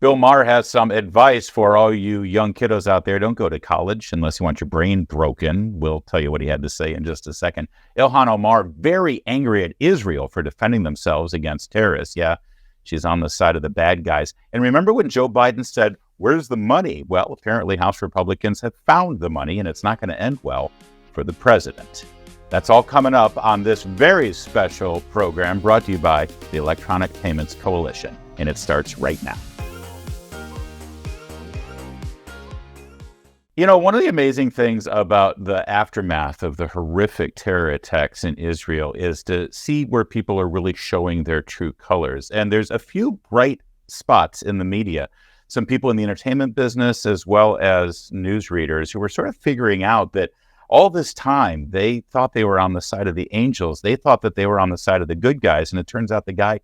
Bill Maher has some advice for all you young kiddos out there. Don't go to college unless you want your brain broken. We'll tell you what he had to say in just a second. Ilhan Omar, very angry at Israel for defending themselves against terrorists. Yeah, she's on the side of the bad guys. And remember when Joe Biden said, "Where's the money?" Well, apparently House Republicans have found the money, and it's not going to end well for the president. That's all coming up on this very special program brought to you by the Electronic Payments Coalition. And it starts right now. You know, one of the amazing things about the aftermath of the horrific terror attacks in Israel is to see where people are really showing their true colors. And there's a few bright spots in the media. Some people in the entertainment business, as well as newsreaders, who were sort of figuring out that all this time they thought they were on the side of the angels. They thought that they were on the side of the good guys. And it turns out the guy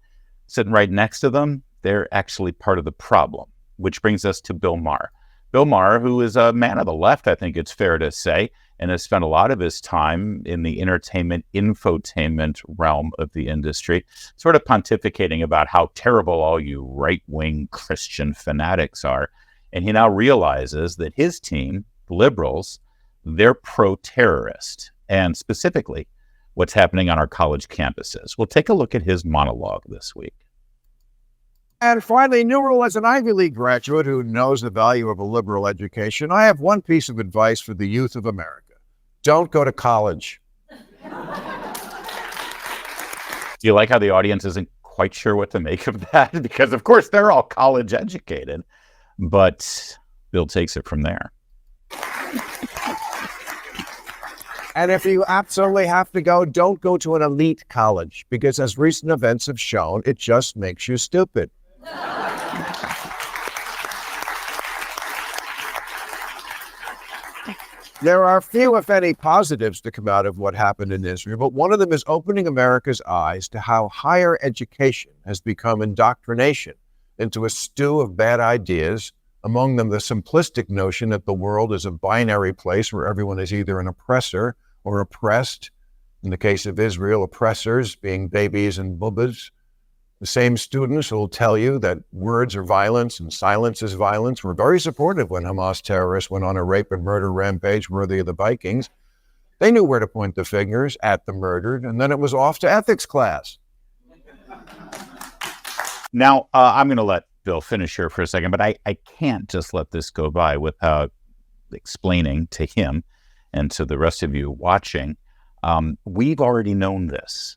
sitting right next to them, they're actually part of the problem, which brings us to Bill Maher. Bill Maher, who is a man of the left, I think it's fair to say, and has spent a lot of his time in the entertainment, infotainment realm of the industry, sort of pontificating about how terrible all you right-wing Christian fanatics are. And he now realizes that his team, liberals, they're pro-terrorist, and specifically what's happening on our college campuses. We'll take a look at his monologue this week. And finally, Newell, as an Ivy League graduate who knows the value of a liberal education, I have one piece of advice for the youth of America. Don't go to college. Do you like how the audience isn't quite sure what to make of that? Because, of course, they're all college educated. But Bill takes it from there. And if you absolutely have to go, don't go to an elite college, because as recent events have shown, it just makes you stupid. There are few, if any, positives to come out of what happened in Israel, but one of them is opening America's eyes to how higher education has become indoctrination into a stew of bad ideas, among them the simplistic notion that the world is a binary place where everyone is either an oppressor or oppressed. In the case of Israel, oppressors being babies and bubbas. The same students who will tell you that words are violence and silence is violence were very supportive when Hamas terrorists went on a rape and murder rampage worthy of the Vikings. They knew where to point the fingers at the murdered, and then it was off to ethics class. Now, I'm going to let Bill finish here for a second, but I can't just let this go by without explaining to him and to the rest of you watching, we've already known this.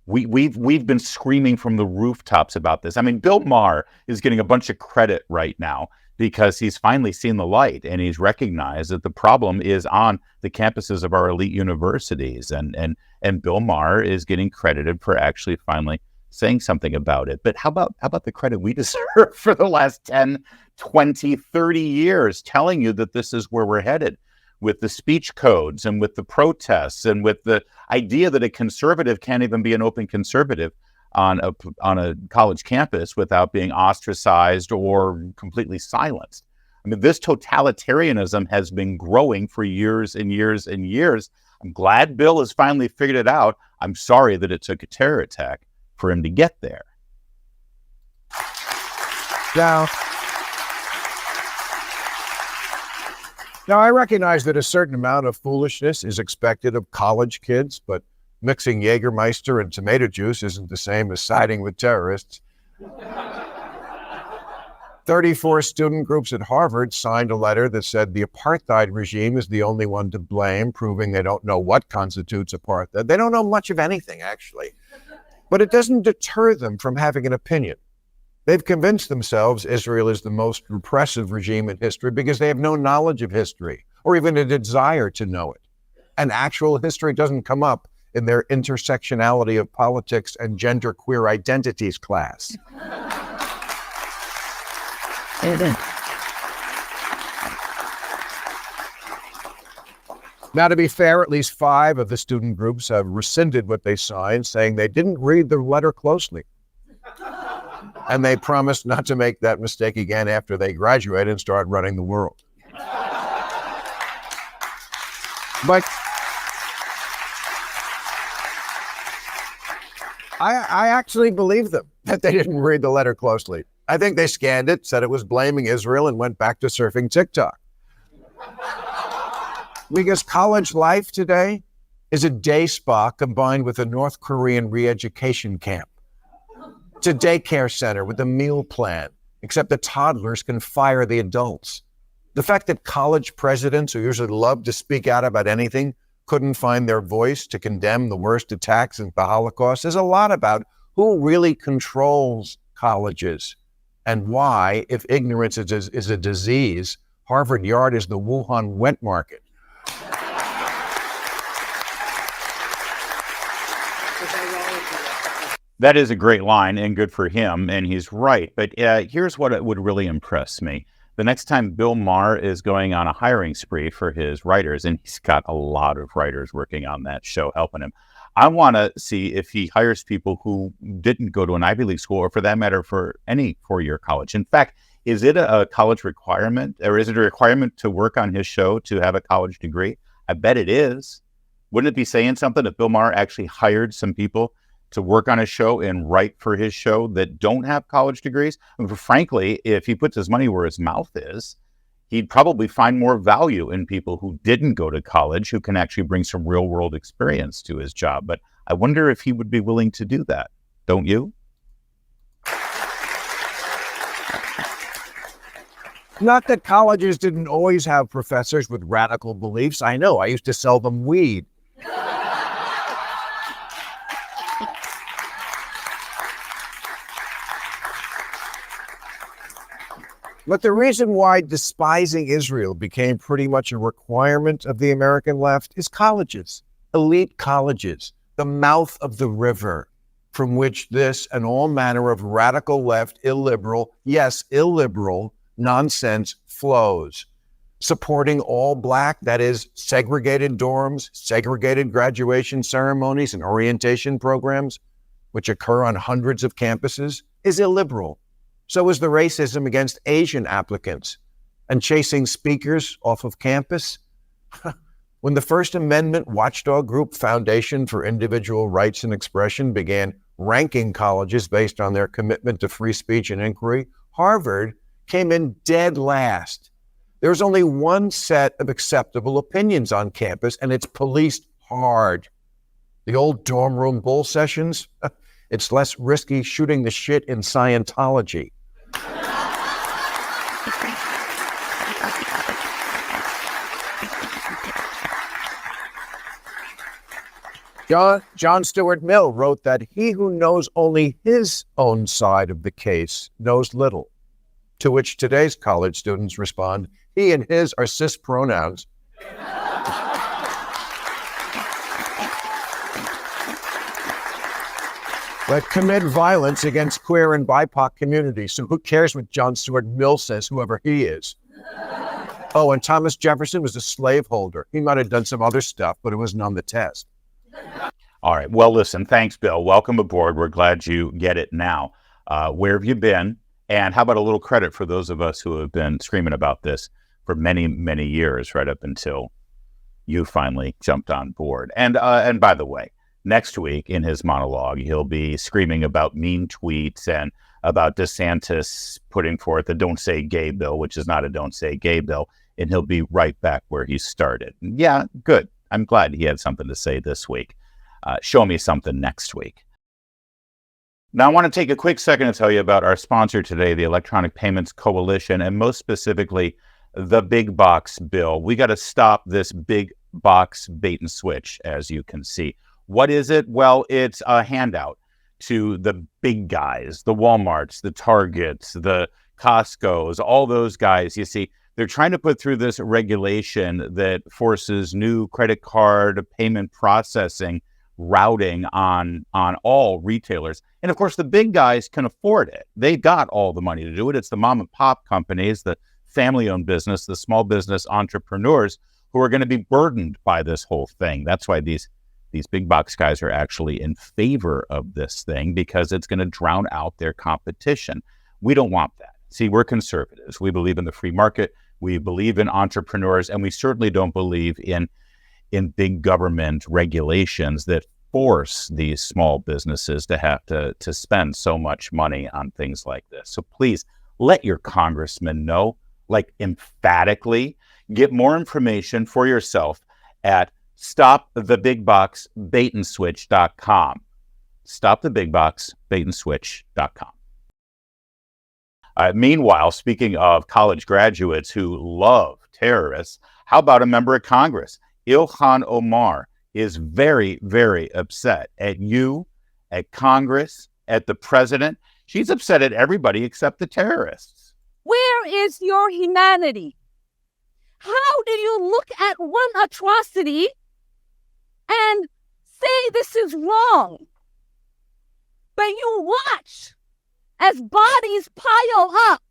We've been screaming from the rooftops about this. I mean, Bill Maher is getting a bunch of credit right now because he's finally seen the light and he's recognized that the problem is on the campuses of our elite universities. And Bill Maher is getting credited for actually finally saying something about it. But how about the credit we deserve for the last 10, 20, 30 years telling you that this is where we're headed? With the speech codes and with the protests and with the idea that a conservative can't even be an open conservative on a college campus without being ostracized or completely silenced. I mean, this totalitarianism has been growing for years and years and years. I'm glad Bill has finally figured it out. I'm sorry that it took a terror attack for him to get there. Now, I recognize that a certain amount of foolishness is expected of college kids, but mixing Jägermeister and tomato juice isn't the same as siding with terrorists. 34 student groups at Harvard signed a letter that said the apartheid regime is the only one to blame, proving they don't know what constitutes apartheid. They don't know much of anything, actually. But it doesn't deter them from having an opinion. They've convinced themselves Israel is the most repressive regime in history because they have no knowledge of history or even a desire to know it. And actual history doesn't come up in their intersectionality of politics and genderqueer identities class. Now, to be fair, at least 5 of the student groups have rescinded what they signed, saying they didn't read the letter closely. And they promised not to make that mistake again after they graduate and start running the world. But I actually believe them, that they didn't read the letter closely. I think they scanned it, said it was blaming Israel, and went back to surfing TikTok. Because college life today is a day spa combined with a North Korean re-education camp. It's a daycare center with a meal plan, except the toddlers can fire the adults. The fact that college presidents, who usually love to speak out about anything, couldn't find their voice to condemn the worst attacks in the Holocaust says a lot about who really controls colleges and why, if ignorance is a disease, Harvard Yard is the Wuhan wet market. That is a great line and good for him, and he's right. But here's what would really impress me. The next time Bill Maher is going on a hiring spree for his writers, and he's got a lot of writers working on that show helping him, I want to see if he hires people who didn't go to an Ivy League school, or for that matter, for any four-year college. In fact, is it a college requirement, or is it a requirement to work on his show to have a college degree? I bet it is. Wouldn't it be saying something if Bill Maher actually hired some people to work on his show and write for his show that don't have college degrees? I mean, frankly, if he puts his money where his mouth is, he'd probably find more value in people who didn't go to college, who can actually bring some real world experience to his job. But I wonder if he would be willing to do that. Don't you? Not that colleges didn't always have professors with radical beliefs. I know, I used to sell them weed. But the reason why despising Israel became pretty much a requirement of the American left is colleges, elite colleges, the mouth of the river from which this and all manner of radical left, illiberal, yes, illiberal nonsense flows, supporting all black, that is, segregated dorms, segregated graduation ceremonies and orientation programs, which occur on hundreds of campuses, is illiberal. So is the racism against Asian applicants and chasing speakers off of campus. When the First Amendment watchdog group Foundation for Individual Rights and Expression began ranking colleges based on their commitment to free speech and inquiry, Harvard came in dead last. There's only one set of acceptable opinions on campus, and it's policed hard. The old dorm room bull sessions, it's less risky shooting the shit in Scientology. John Stuart Mill wrote that he who knows only his own side of the case knows little, to which today's college students respond, he and his are cis pronouns. But commit violence against queer and BIPOC communities. So who cares what John Stuart Mill says, whoever he is? Oh, and Thomas Jefferson was a slaveholder. He might have done some other stuff, but it wasn't on the test. All right. Well, listen, thanks, Bill. Welcome aboard. We're glad you get it now. Where have you been? And how about a little credit for those of us who have been screaming about this for many, many years, right up until you finally jumped on board. And by the way, next week in his monologue, he'll be screaming about mean tweets and about DeSantis putting forth a don't say gay bill, which is not a don't say gay bill. And he'll be right back where he started. Yeah, good. I'm glad he had something to say this week. Show me something next week. Now, I want to take a quick second to tell you about our sponsor today, the Electronic Payments Coalition, and most specifically, the big box bill. We got to stop this big box bait and switch, as you can see. What is it? Well, it's a handout to the big guys, the Walmarts, the Targets, the Costcos, all those guys. You see, they're trying to put through this regulation that forces new credit card payment processing routing on all retailers. And of course, the big guys can afford it. They got all the money to do it. It's the mom and pop companies, the family-owned business, the small business entrepreneurs who are going to be burdened by this whole thing. That's why these big box guys are actually in favor of this thing, because it's going to drown out their competition. We don't want that. See, we're conservatives. We believe in the free market. We believe in entrepreneurs, and we certainly don't believe in big government regulations that force these small businesses to have to spend so much money on things like this. So please let your congressman know, like emphatically. Get more information for yourself at stopthebigboxbaitandswitch.com. Stopthebigboxbaitandswitch.com. Meanwhile, speaking of college graduates who love terrorists, how about a member of Congress? Ilhan Omar is very, very upset at you, at Congress, at the president. She's upset at everybody except the terrorists. Where is your humanity? How do you look at one atrocity and say this is wrong? But you watch as bodies pile up,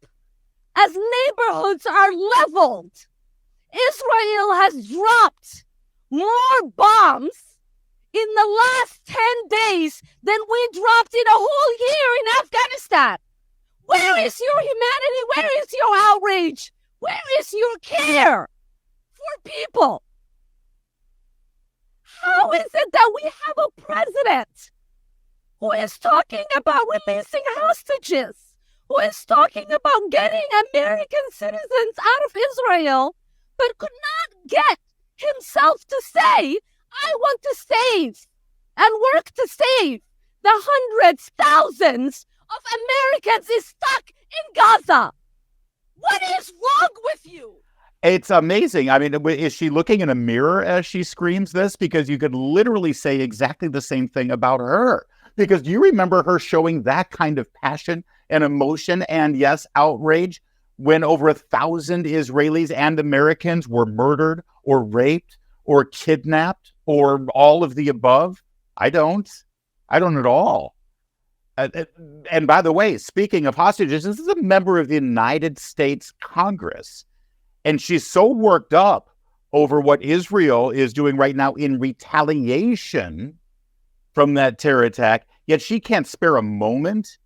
as neighborhoods are leveled. Israel has dropped more bombs in the last 10 days than we dropped in a whole year in Afghanistan. Where is your humanity? Where is your outrage? Where is your care for people? How is it that we have a president who is talking about releasing hostages, who is talking about getting American citizens out of Israel, but could not get himself to say, I want to save and work to save the hundreds, thousands of Americans is stuck in Gaza? What is wrong with you? It's amazing. I mean, is she looking in a mirror as she screams this? Because you could literally say exactly the same thing about her. Because do you remember her showing that kind of passion and emotion and, yes, outrage when over 1,000 Israelis and Americans were murdered or raped or kidnapped or all of the above? I don't at all. And by the way, speaking of hostages, this is a member of the United States Congress. And she's so worked up over what Israel is doing right now in retaliation from that terror attack, yet she can't spare a moment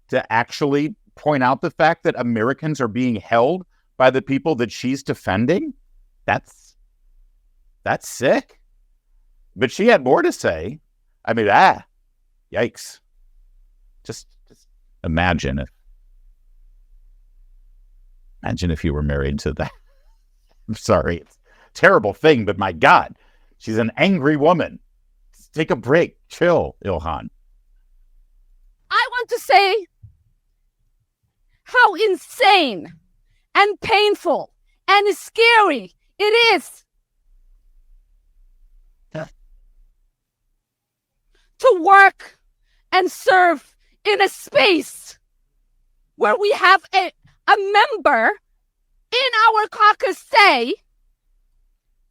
to actually point out the fact that Americans are being held by the people that she's defending. That's sick. But she had more to say. I mean, yikes. Just imagine if you were married to that. I'm sorry, it's a terrible thing, but my God, she's an angry woman. Take a break. Chill, Ilhan. I want to say how insane and painful and scary it is to work and serve in a space where we have a member in our caucus say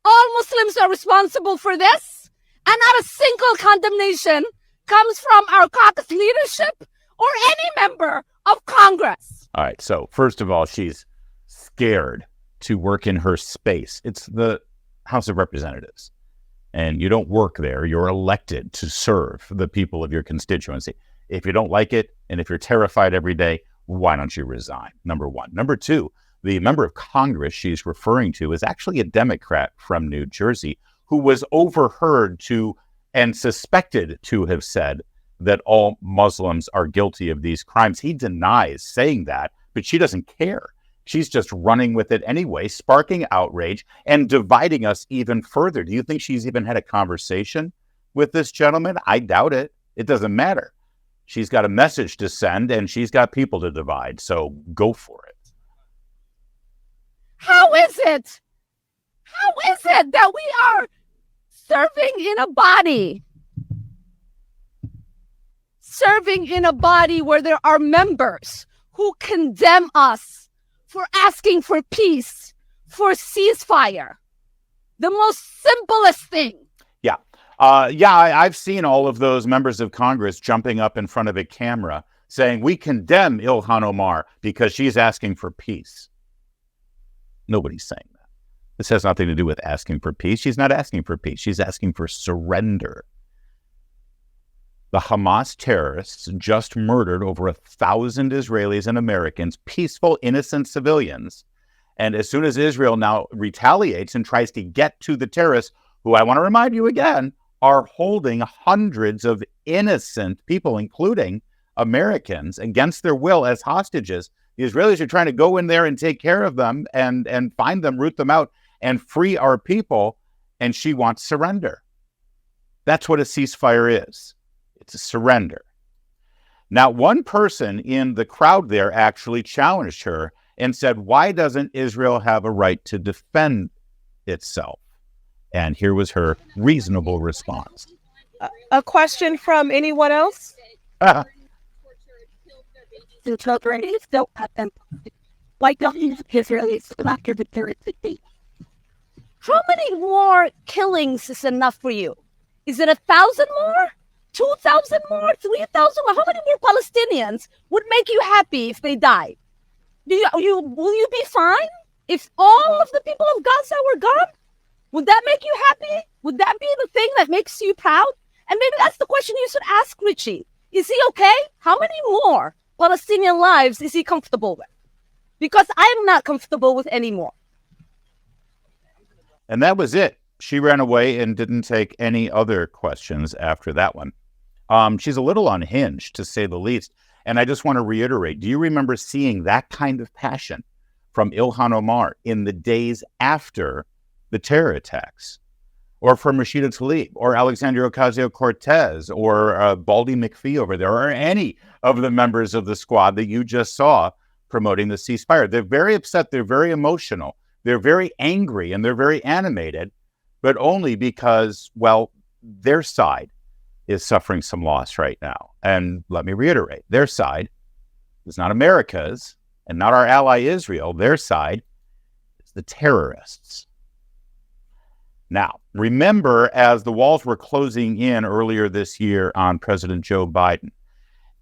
all Muslims are responsible for this, and not a single condemnation comes from our caucus leadership or any member of Congress. All right. So first of all, she's scared to work in her space. It's the House of Representatives. And you don't work there. You're elected to serve the people of your constituency. If you don't like it, and if you're terrified every day, why don't you resign? Number one. Number two, the member of Congress she's referring to is actually a Democrat from New Jersey who was overheard to and suspected to have said that all Muslims are guilty of these crimes. He denies saying that, but she doesn't care. She's just running with it anyway, sparking outrage and dividing us even further. Do you think she's even had a conversation with this gentleman? I doubt it. It doesn't matter. She's got a message to send and she's got people to divide. So go for it. How is it that we are serving in a body where there are members who condemn us for asking for peace, for ceasefire? The most simplest thing. Yeah. I've seen all of those members of Congress jumping up in front of a camera saying, we condemn Ilhan Omar because she's asking for peace. Nobody's saying that. This has nothing to do with asking for peace. She's not asking for peace. She's asking for surrender. The Hamas terrorists just murdered over 1,000 Israelis and Americans, peaceful, innocent civilians. And as soon as Israel now retaliates and tries to get to the terrorists, who I want to remind you again, are holding hundreds of innocent people, including Americans, against their will as hostages. The Israelis are trying to go in there and take care of them and find them, root them out, and free our people. And she wants surrender. That's what a ceasefire is. It's a surrender. Now, one person in the crowd there actually challenged her and said, why doesn't Israel have a right to defend itself? And here was her reasonable response. A question from anyone else? The children is still at them. Why don't Israelis after the terrorist? How many more killings is enough for you? Is it 1,000 more? 2,000 more? 3,000 more? How many more Palestinians would make you happy if they died? Will you be fine if all of the people of Gaza were gone? Would that make you happy? Would that be the thing that makes you proud? And maybe that's the question you should ask Richie. Is he okay? How many more Palestinian lives is he comfortable with? Because I'm not comfortable with any more. And that was it. She ran away and didn't take any other questions after that one. She's a little unhinged, to say the least. And I just want to reiterate, do you remember seeing that kind of passion from Ilhan Omar in the days after the terror attacks? Or from Rashida Tlaib, or Alexandria Ocasio-Cortez, or Baldy McPhee over there, or any of the members of the squad that you just saw promoting the ceasefire? They're very upset, they're very emotional, they're very angry, and they're very animated, but only because, well, their side is suffering some loss right now. And let me reiterate, their side is not America's and not our ally Israel. Their side is the terrorists. Now, remember, as the walls were closing in earlier this year on President Joe Biden,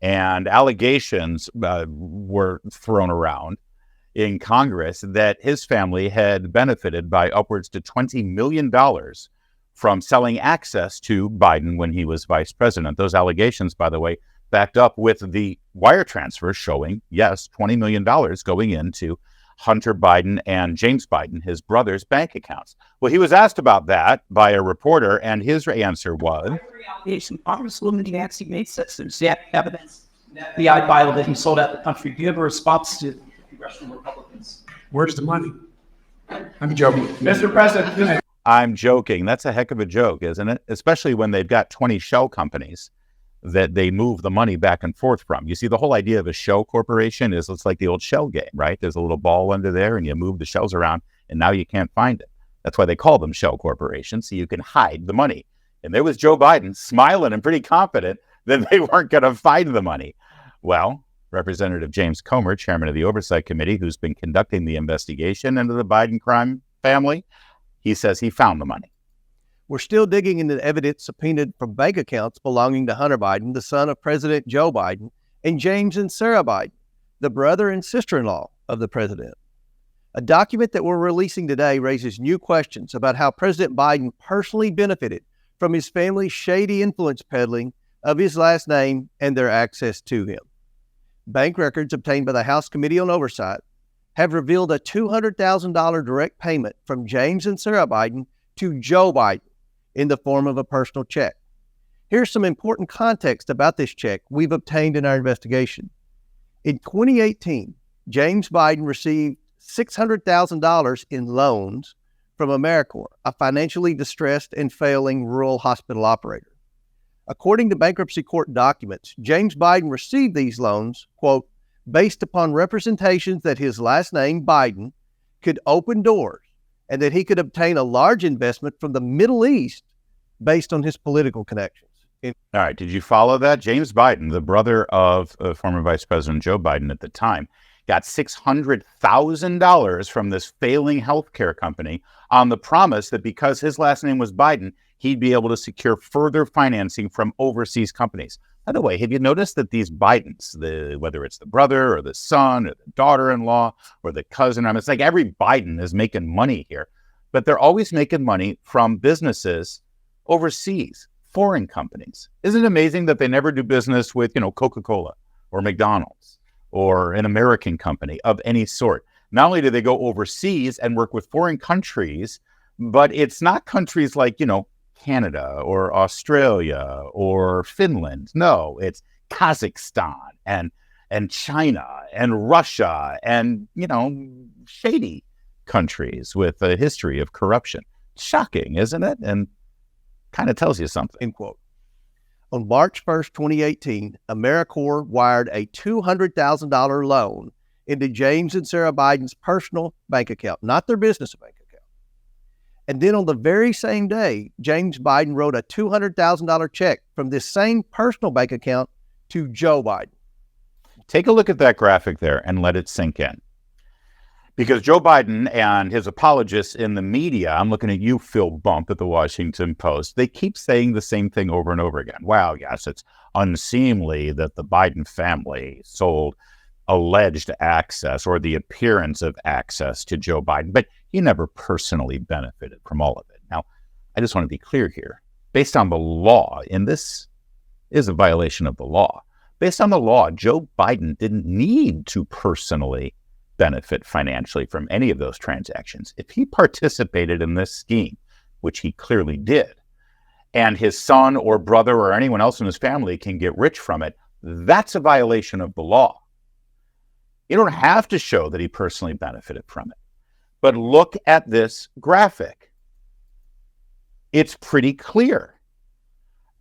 and allegations were thrown around in Congress that his family had benefited by upwards to $20 million from selling access to Biden when he was vice president. Those allegations, by the way, backed up with the wire transfer showing, yes, $20 million going into Hunter Biden and James Biden, his brother's bank accounts. Well, he was asked about that by a reporter, and his answer was, Congresswoman Nancy Mace there's evidence that the FBI filed that he sold out the country. Do you have a response to congressional Republicans? Where's the money? I'm joking. Mr. President, I'm joking. That's a heck of a joke, isn't it? Especially when they've got 20 shell companies that they move the money back and forth from. You see, the whole idea of a shell corporation is it's like the old shell game, right? There's a little ball under there and you move the shells around and now you can't find it. That's why they call them shell corporations, so you can hide the money. And there was Joe Biden smiling and pretty confident that they weren't going to find the money. Well, Representative James Comer, chairman of the Oversight Committee, who's been conducting the investigation into the Biden crime family, he says he found the money. We're still digging into the evidence subpoenaed from bank accounts belonging to Hunter Biden, the son of President Joe Biden, and James and Sarah Biden, the brother and sister-in-law of the president. A document that we're releasing today raises new questions about how President Biden personally benefited from his family's shady influence peddling of his last name and their access to him. Bank records obtained by the House Committee on Oversight have revealed a $200,000 direct payment from James and Sarah Biden to Joe Biden in the form of a personal check. Here's some important context about this check we've obtained in our investigation. In 2018, James Biden received $600,000 in loans from AmeriCorps, a financially distressed and failing rural hospital operator. According to bankruptcy court documents, James Biden received these loans, quote, based upon representations that his last name, Biden, could open doors and that he could obtain a large investment from the Middle East based on his political connections. All right, did you follow that? James Biden, the brother of former Vice President Joe Biden at the time, got $600,000 from this failing healthcare company on the promise that because his last name was Biden, he'd be able to secure further financing from overseas companies. By the way, have you noticed that these Bidens, whether it's the brother or the son or the daughter-in-law or the cousin, it's like every Biden is making money here, but they're always making money from businesses overseas, foreign companies. Isn't it amazing that they never do business with, Coca-Cola or McDonald's or an American company of any sort? Not only do they go overseas and work with foreign countries, but it's not countries like, Canada or Australia or Finland. No, it's Kazakhstan and China and Russia and, shady countries with a history of corruption. Shocking, isn't it? And kind of tells you something. End quote. On March 1st, 2018, AmeriCorps wired a $200,000 loan into James and Sarah Biden's personal bank account, not their business bank account. And then on the very same day, James Biden wrote a $200,000 check from this same personal bank account to Joe Biden. Take a look at that graphic there and let it sink in. Because Joe Biden and his apologists in the media, I'm looking at you, Phil Bump at the Washington Post, they keep saying the same thing over and over again. Wow, yes, it's unseemly that the Biden family sold alleged access or the appearance of access to Joe Biden, but he never personally benefited from all of it. Now, I just want to be clear here. Based on the law, and this is a violation of the law, based on the law, Joe Biden didn't need to personally benefit financially from any of those transactions. If he participated in this scheme, which he clearly did, and his son or brother or anyone else in his family can get rich from it, that's a violation of the law. You don't have to show that he personally benefited from it. But look at this graphic. It's pretty clear.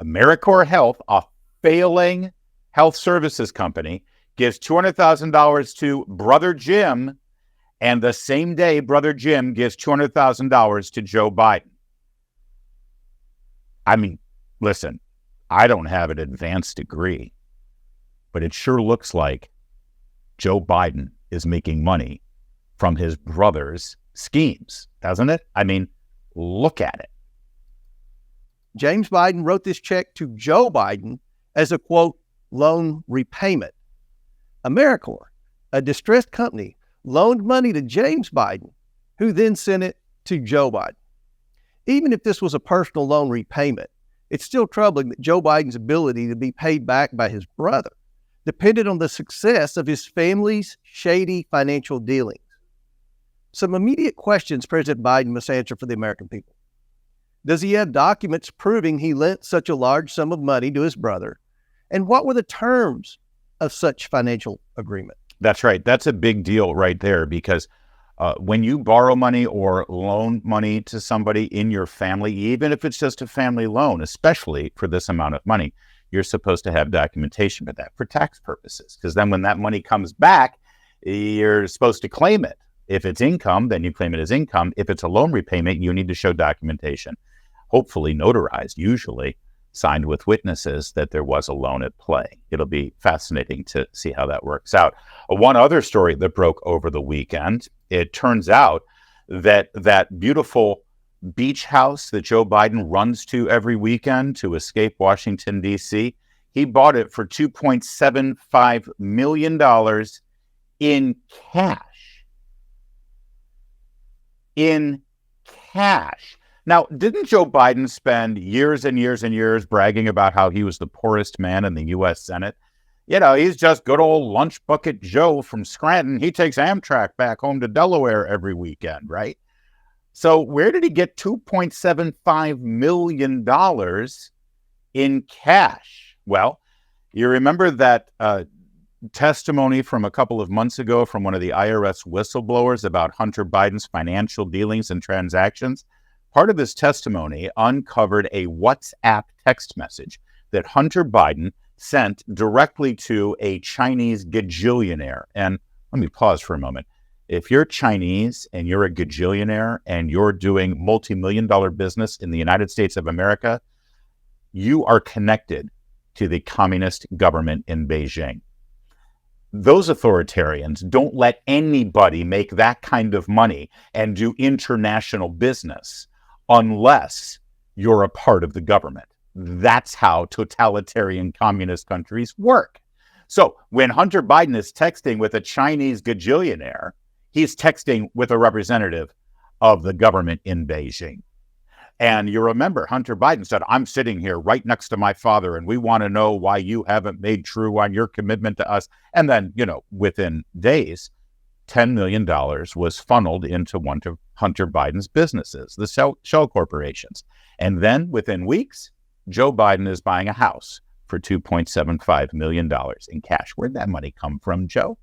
AmeriCorps Health, a failing health services company, gives $200,000 to Brother Jim, and the same day, Brother Jim gives $200,000 to Joe Biden. I mean, listen, I don't have an advanced degree, but it sure looks like Joe Biden is making money from his brother's schemes, doesn't it? I mean, look at it. James Biden wrote this check to Joe Biden as a, quote, loan repayment. AmeriCorps, a distressed company, loaned money to James Biden, who then sent it to Joe Biden. Even if this was a personal loan repayment, it's still troubling that Joe Biden's ability to be paid back by his brother depended on the success of his family's shady financial dealings. Some immediate questions President Biden must answer for the American people. Does he have documents proving he lent such a large sum of money to his brother? And what were the terms of such financial agreement? That's right. That's a big deal right there, because when you borrow money or loan money to somebody in your family, even if it's just a family loan, especially for this amount of money, you're supposed to have documentation for that for tax purposes, because then when that money comes back, you're supposed to claim it. If it's income, then you claim it as income. If it's a loan repayment, you need to show documentation, hopefully notarized, usually signed with witnesses, that there was a loan at play. It'll be fascinating to see how that works out. One other story that broke over the weekend, it turns out that that beautiful beach house that Joe Biden runs to every weekend to escape Washington, D.C., he bought it for $2.75 million in cash. In cash. Now, didn't Joe Biden spend years and years and years bragging about how he was the poorest man in the U.S. Senate? He's just good old lunch bucket Joe from Scranton. He takes Amtrak back home to Delaware every weekend, right? So where did he get $2.75 million in cash? Well, you remember that testimony from a couple of months ago from one of the IRS whistleblowers about Hunter Biden's financial dealings and transactions? Part of his testimony uncovered a WhatsApp text message that Hunter Biden sent directly to a Chinese gajillionaire. And let me pause for a moment. If you're Chinese and you're a gajillionaire and you're doing multi-million-dollar business in the United States of America, you are connected to the communist government in Beijing. Those authoritarians don't let anybody make that kind of money and do international business unless you're a part of the government. That's how totalitarian communist countries work. So when Hunter Biden is texting with a Chinese gajillionaire, he's texting with a representative of the government in Beijing. And you remember, Hunter Biden said, I'm sitting here right next to my father, and we want to know why you haven't made true on your commitment to us. And then, within days, $10 million was funneled into one of Hunter Biden's businesses, the shell corporations. And then within weeks, Joe Biden is buying a house for $2.75 million in cash. Where'd that money come from, Joe?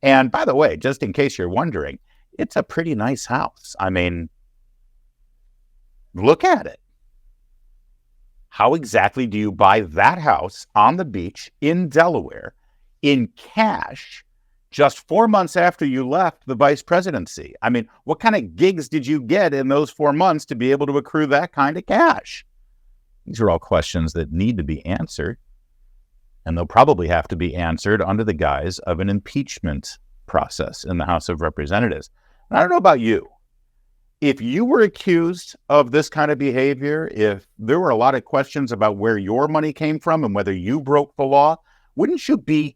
And by the way, just in case you're wondering, it's a pretty nice house. I mean, look at it. How exactly do you buy that house on the beach in Delaware in cash just 4 months after you left the vice presidency? I mean, what kind of gigs did you get in those 4 months to be able to accrue that kind of cash? These are all questions that need to be answered, and they'll probably have to be answered under the guise of an impeachment process in the House of Representatives. And I don't know about you. If you were accused of this kind of behavior, if there were a lot of questions about where your money came from and whether you broke the law, wouldn't you be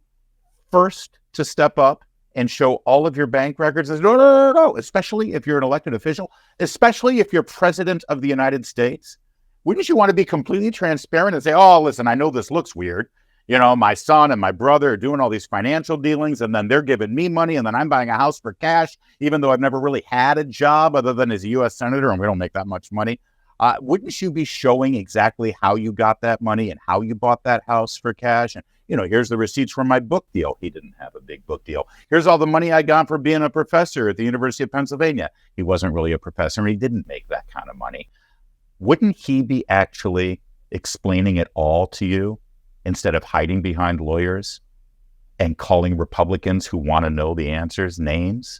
first to step up and show all of your bank records? No, especially if you're an elected official, especially if you're president of the United States. Wouldn't you want to be completely transparent and say, oh, listen, I know this looks weird. You know, my son and my brother are doing all these financial dealings, and then they're giving me money, and then I'm buying a house for cash, even though I've never really had a job other than as a U.S. senator, and we don't make that much money. Wouldn't you be showing exactly how you got that money and how you bought that house for cash? And, you know, here's the receipts from my book deal. He didn't have a big book deal. Here's all the money I got for being a professor at the University of Pennsylvania. He wasn't really a professor, and he didn't make that kind of money. Wouldn't he be actually explaining it all to you instead of hiding behind lawyers and calling Republicans who want to know the answers names?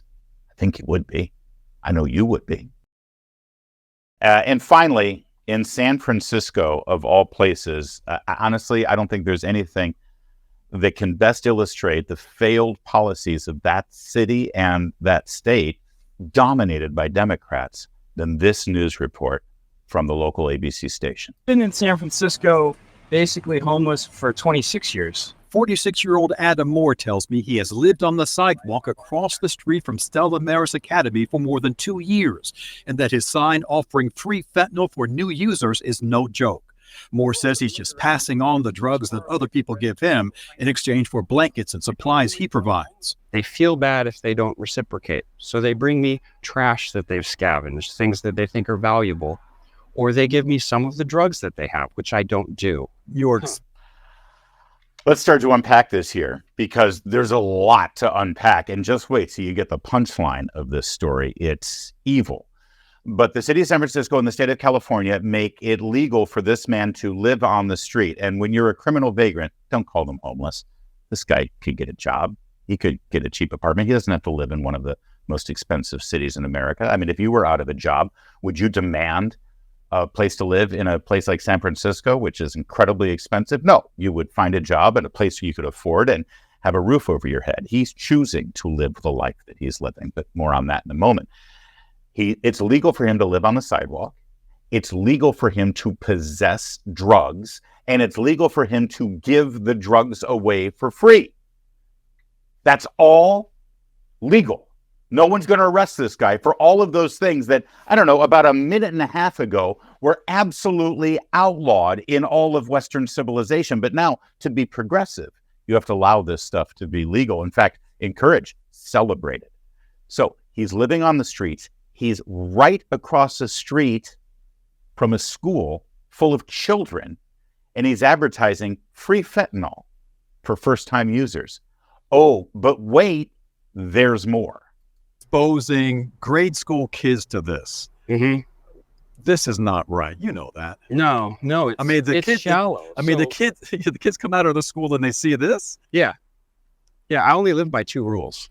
I think he would be. I know you would be. And finally, in San Francisco, of all places, honestly, I don't think there's anything that can best illustrate the failed policies of that city and that state dominated by Democrats than this news report from the local ABC station. Been in San Francisco, basically homeless for 26 years. 46-year-old Adam Moore tells me he has lived on the sidewalk across the street from Stella Maris Academy for more than 2 years, and that his sign offering free fentanyl for new users is no joke. Moore says he's just passing on the drugs that other people give him in exchange for blankets and supplies he provides. They feel bad if they don't reciprocate, so they bring me trash that they've scavenged, things that they think are valuable, or they give me some of the drugs that they have, which I don't do. Let's start to unpack this here, because there's a lot to unpack. And just wait till you get the punchline of this story. It's evil. But the city of San Francisco and the state of California make it legal for this man to live on the street. And when you're a criminal vagrant, don't call them homeless. This guy could get a job. He could get a cheap apartment. He doesn't have to live in one of the most expensive cities in America. I mean, if you were out of a job, would you demand a place to live in a place like San Francisco, which is incredibly expensive? No, you would find a job at a place you could afford and have a roof over your head. He's choosing to live the life that he's living, but more on that in a moment. It's legal for him to live on the sidewalk. It's legal for him to possess drugs, and it's legal for him to give the drugs away for free. That's all legal. No one's going to arrest this guy for all of those things that, I don't know, about a minute and a half ago were absolutely outlawed in all of Western civilization. But now, to be progressive, you have to allow this stuff to be legal. In fact, encourage, celebrate it. So he's living on the streets. He's right across the street from a school full of children, and he's advertising free fentanyl for first-time users. Oh, but wait, there's more. Exposing grade school kids to this. Mm-hmm. This is not right. You know that. No, it's shallow. The kids come out of the school and they see this. Yeah, I only live by 2 rules.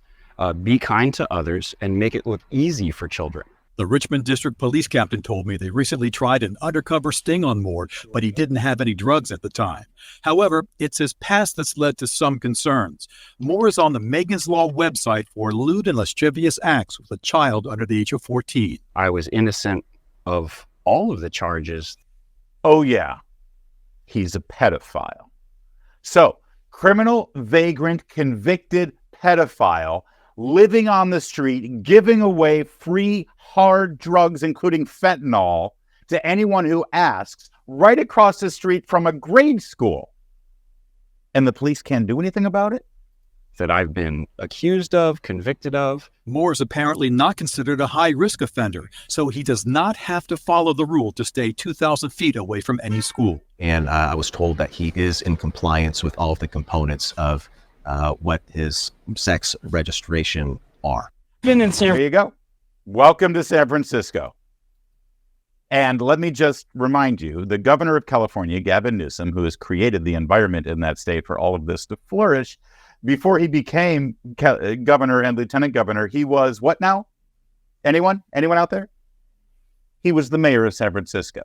Be kind to others and make it look easy for children. The Richmond District Police Captain told me they recently tried an undercover sting on Moore, but he didn't have any drugs at the time. However, it's his past that's led to some concerns. Moore is on the Megan's Law website for lewd and lascivious acts with a child under the age of 14. I was innocent of all of the charges. Oh, yeah. He's a pedophile. So, criminal, vagrant, convicted pedophile living on the street, giving away free hard drugs, including fentanyl, to anyone who asks, right across the street from a grade school. And the police can't do anything about it? that I've been accused of, convicted of. Moore is apparently not considered a high-risk offender, so he does not have to follow the rule to stay 2,000 feet away from any school. And I was told that he is in compliance with all of the components of what his sex registration are. There you go. Welcome to San Francisco. And let me just remind you, the governor of California, Gavin Newsom, who has created the environment in that state for all of this to flourish, before he became governor and lieutenant governor, he was what now? Anyone? Anyone out there? He was the mayor of San Francisco.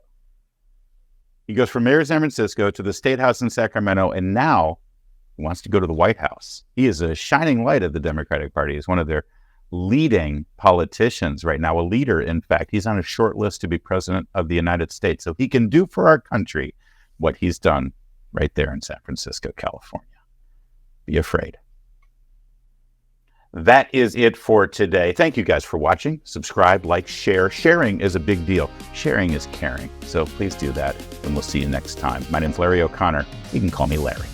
He goes from mayor of San Francisco to the State House in Sacramento, and now he wants to go to the White House. He is a shining light of the Democratic Party. He's one of their leading politicians right now, a leader, in fact. He's on a short list to be president of the United States. So he can do for our country what he's done right there in San Francisco, California. Be afraid. That is it for today. Thank you guys for watching. Subscribe, like, share. Sharing is a big deal. Sharing is caring. So please do that, and we'll see you next time. My name's Larry O'Connor. You can call me Larry.